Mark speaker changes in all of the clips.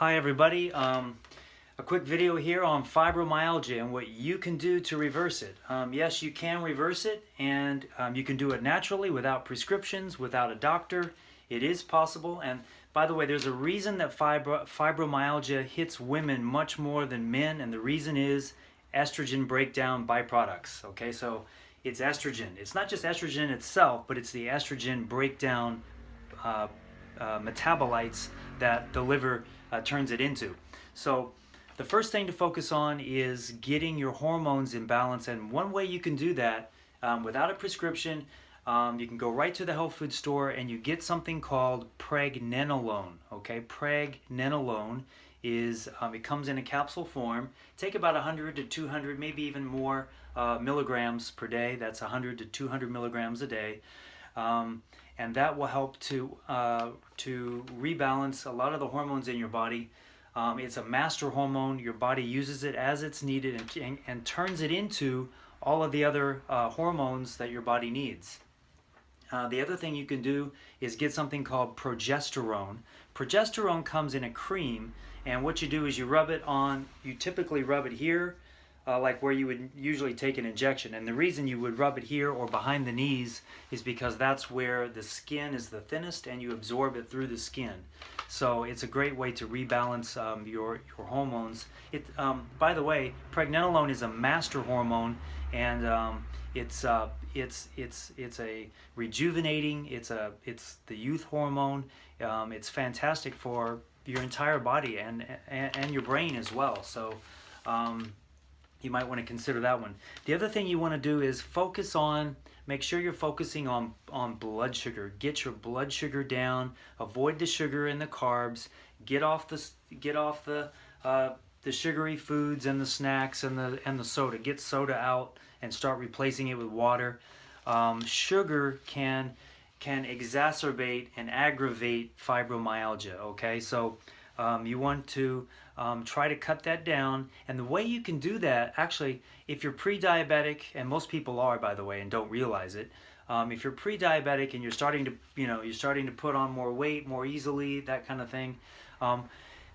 Speaker 1: Hi everybody, a quick video here on fibromyalgia and what you can do to reverse it. Yes, you can reverse it, and you can do it naturally without prescriptions, without a doctor. It is possible, and by the way, there's a reason that fibromyalgia hits women much more than men, and the reason is estrogen breakdown byproducts. Okay, so it's estrogen. It's not just estrogen itself, but it's the estrogen breakdown uh, metabolites that the liver turns it into. So the first thing to focus on is getting your hormones in balance, and one way you can do that without a prescription, you can go right to the health food store and you get something called pregnenolone. Okay, pregnenolone is it comes in a capsule form. Take about 100 to 200, maybe even more milligrams per day. That's 100 to 200 milligrams a day. And that will help to rebalance a lot of the hormones in your body. It's a master hormone. Your body uses it as it's needed and turns it into all of the other hormones that your body needs. The other thing you can do is get something called progesterone. Progesterone comes in a cream, and what you do is you rub it on, you typically rub it here, like where you would usually take an injection. And the reason you would rub it here or behind the knees is because that's where the skin is the thinnest and you absorb it through the skin. So it's a great way to rebalance your hormones. By the way, pregnenolone is a master hormone, and it's a rejuvenating. It's the youth hormone. It's fantastic for your entire body and your brain as well. So you might want to consider that one. The other thing you want to do is make sure you're focusing on blood sugar. Get your blood sugar down. Avoid the sugar and the carbs. Get off the sugary foods and the snacks and the soda. Get soda out and start replacing it with water. Sugar can exacerbate and aggravate fibromyalgia. Okay, so you want to try to cut that down, and the way you can do that, actually, if you're pre-diabetic, and most people are, by the way, and don't realize it, if you're pre-diabetic and you're starting to put on more weight more easily, that kind of thing,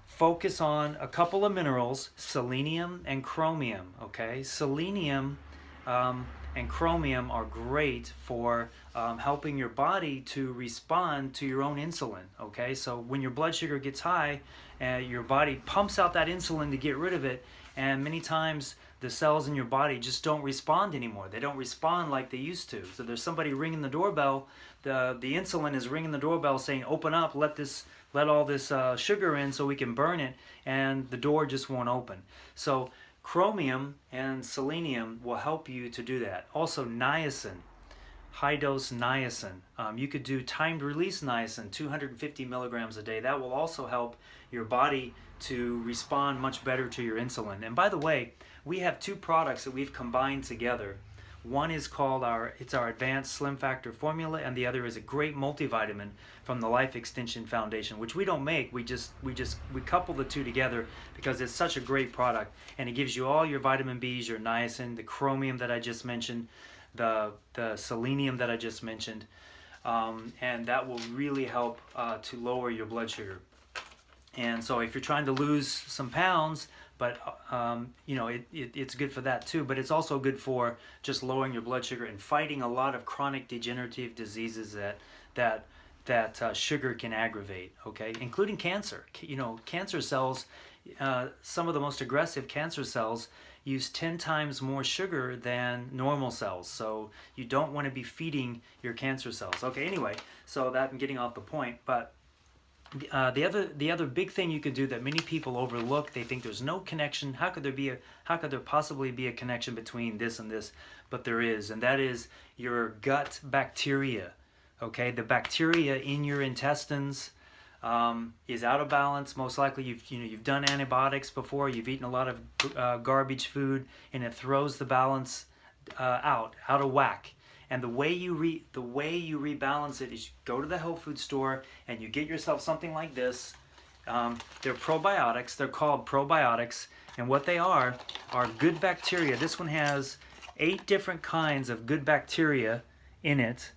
Speaker 1: focus on a couple of minerals, selenium and chromium. Okay, selenium and chromium are great for helping your body to respond to your own insulin. Okay, so when your blood sugar gets high, your body pumps out that insulin to get rid of it, and many times the cells in your body just don't respond anymore. They don't respond like they used to. So there's somebody ringing the doorbell. The insulin is ringing the doorbell saying, "Open up, let all this sugar in so we can burn it," and the door just won't open. So chromium and selenium will help you to do that. Also niacin, high dose niacin. You could do timed release niacin, 250 milligrams a day. That will also help your body to respond much better to your insulin. And by the way, we have two products that we've combined together. One is called our Advanced Slim Factor Formula, and the other is a great multivitamin from the Life Extension Foundation, which we don't make. We couple the two together because it's such a great product, and it gives you all your vitamin B's, your niacin, the chromium that I just mentioned, the selenium that I just mentioned, and that will really help to lower your blood sugar. And so if you're trying to lose some pounds, but it's good for that too, but it's also good for just lowering your blood sugar and fighting a lot of chronic degenerative diseases that sugar can aggravate, okay, including cancer. Cancer cells, some of the most aggressive cancer cells use 10 times more sugar than normal cells, so you don't want to be feeding your cancer cells. Okay, anyway, so that I'm getting off the point, but the other big thing you can do that many people overlook, they think there's no connection. How could there possibly be a connection between this and this? But there is, and that is your gut bacteria. Okay, the bacteria in your intestines is out of balance. Most likely you've done antibiotics before. You've eaten a lot of garbage food, and it throws the balance out of whack. And the way you rebalance it is you go to the health food store and you get yourself something like this. They're probiotics. They're called probiotics, and what they are good bacteria. This one has 8 different kinds of good bacteria in it,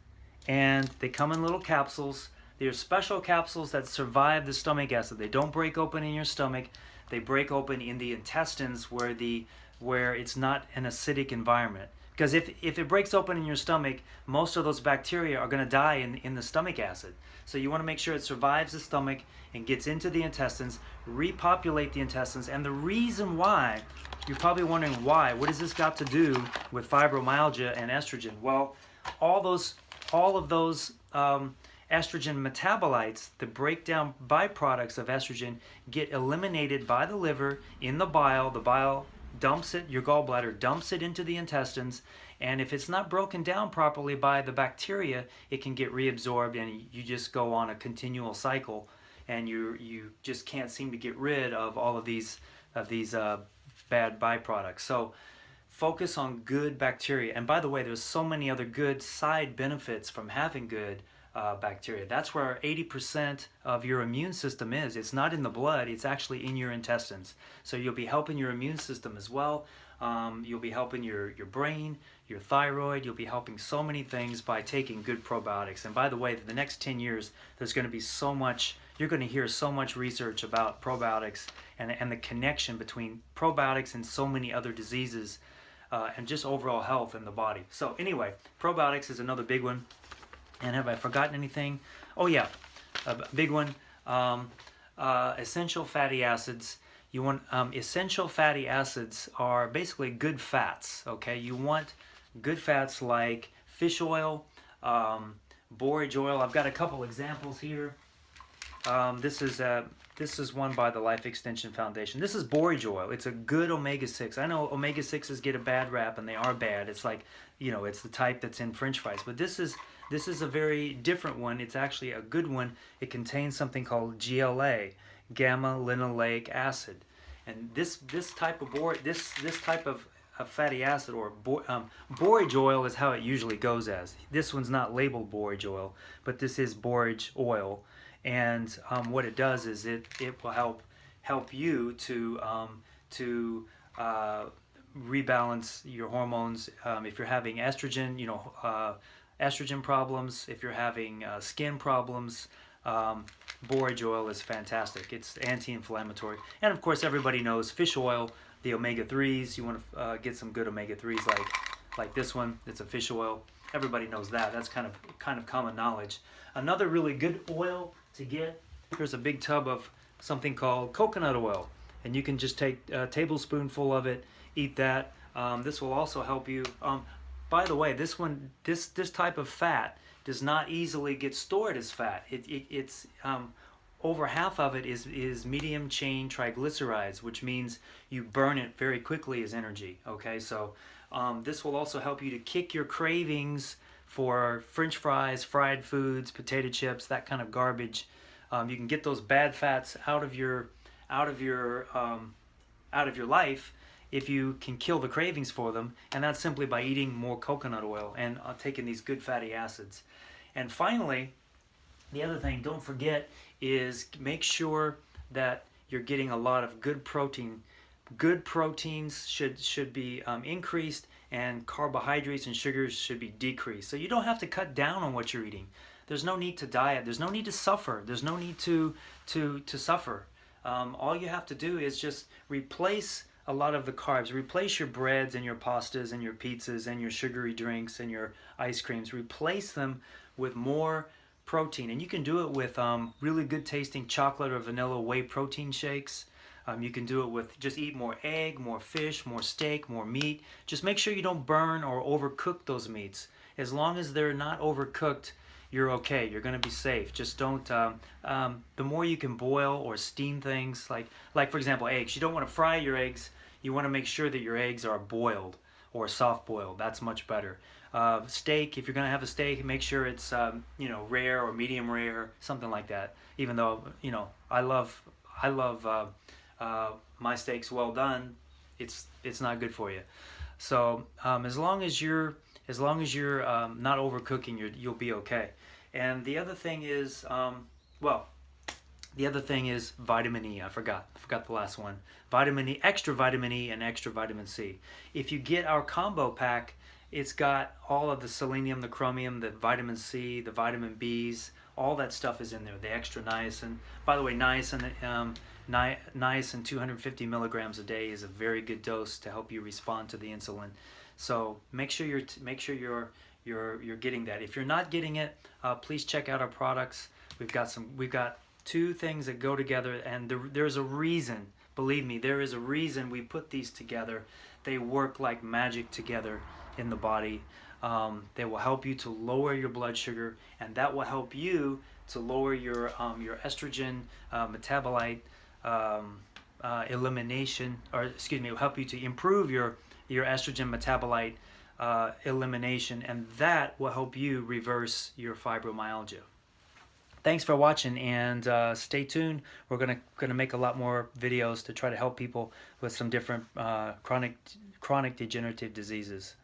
Speaker 1: and they come in little capsules. They're special capsules that survive the stomach acid. They don't break open in your stomach. They break open in the intestines where it's not an acidic environment. Because if it breaks open in your stomach, most of those bacteria are going to die in the stomach acid. So you want to make sure it survives the stomach and gets into the intestines, repopulate the intestines. And the reason why, you're probably wondering why, what has this got to do with fibromyalgia and estrogen? Well, all of those estrogen metabolites, the breakdown byproducts of estrogen, get eliminated by the liver in the bile. The bile dumps it, your gallbladder dumps it into the intestines, and if it's not broken down properly by the bacteria, it can get reabsorbed, and you just go on a continual cycle, and you just can't seem to get rid of all of these bad byproducts. So focus on good bacteria. And by the way, there's so many other good side benefits from having good bacteria. That's where 80% of your immune system is. It's not in the blood, it's actually in your intestines. So you'll be helping your immune system as well. You'll be helping your brain, your thyroid. You'll be helping so many things by taking good probiotics. And by the way, for the next 10 years, there's going to be so much, you're going to hear so much research about probiotics and the connection between probiotics and so many other diseases and just overall health in the body. So anyway, probiotics is another big one. And have I forgotten anything? Oh yeah, a big one. Essential fatty acids. You want essential fatty acids are basically good fats. Okay, you want good fats like fish oil, borage oil. I've got a couple examples here. This is one by the Life Extension Foundation. This is borage oil. It's a good omega-6. I know omega-6s get a bad rap, and they are bad. It's like, you know, it's the type that's in French fries. But this is a very different one. It's actually a good one. It contains something called GLA, gamma linoleic acid, and this type of fatty acid, or borage oil, is how it usually goes as. This one's not labeled borage oil, but this is borage oil, and what it does is it will help you to rebalance your hormones. If you're having estrogen, estrogen problems, if you're having skin problems, borage oil is fantastic. It's anti-inflammatory. And of course, everybody knows fish oil, the omega-3s. You want to get some good omega-3s like this one. It's a fish oil. Everybody knows that. That's kind of common knowledge. Another really good oil to get, here's a big tub of something called coconut oil. And you can just take a tablespoonful of it, eat that. This will also help you. By the way, this type of fat does not easily get stored as fat. It's over half of it is medium chain triglycerides, which means you burn it very quickly as energy. Okay, so this will also help you to kick your cravings for French fries, fried foods, potato chips, that kind of garbage. You can get those bad fats out of your life if you can kill the cravings for them, and that's simply by eating more coconut oil and taking these good fatty acids. And finally, the other thing, don't forget, is make sure that you're getting a lot of good protein. Good proteins should be increased, and carbohydrates and sugars should be decreased. So you don't have to cut down on what you're eating. There's no need to diet. There's no need to suffer. There's no need to suffer. All you have to do is just replace a lot of the carbs. Replace your breads and your pastas and your pizzas and your sugary drinks and your ice creams. Replace them with more protein. And you can do it with really good tasting chocolate or vanilla whey protein shakes. You can do it with just eat more egg, more fish, more steak, more meat. Just make sure you don't burn or overcook those meats. As long as they're not overcooked, you're okay. You're going to be safe. Just don't, the more you can boil or steam things, like for example, eggs. You don't want to fry your eggs. You want to make sure that your eggs are boiled or soft boiled. That's much better. Steak, if you're going to have a steak, make sure it's, rare or medium rare, something like that. Even though, I love my steaks well done, it's not good for you. So as long as you're not overcooking, you'll be okay. And the other thing is, vitamin E. I forgot the last one. Vitamin E, extra vitamin E, and extra vitamin C. If you get our combo pack, it's got all of the selenium, the chromium, the vitamin C, the vitamin Bs, all that stuff is in there. The extra niacin. By the way, niacin 250 milligrams a day is a very good dose to help you respond to the insulin. So make sure you're getting that. If you're not getting it, please check out our products. We've got two things that go together, and there's a reason. Believe me, there is a reason we put these together. They work like magic together in the body. They will help you to lower your blood sugar, and that will help you to lower your estrogen metabolite elimination, or excuse me, it will help you to improve your estrogen metabolite elimination, and that will help you reverse your fibromyalgia. Thanks for watching, and stay tuned. We're gonna make a lot more videos to try to help people with some different chronic degenerative diseases.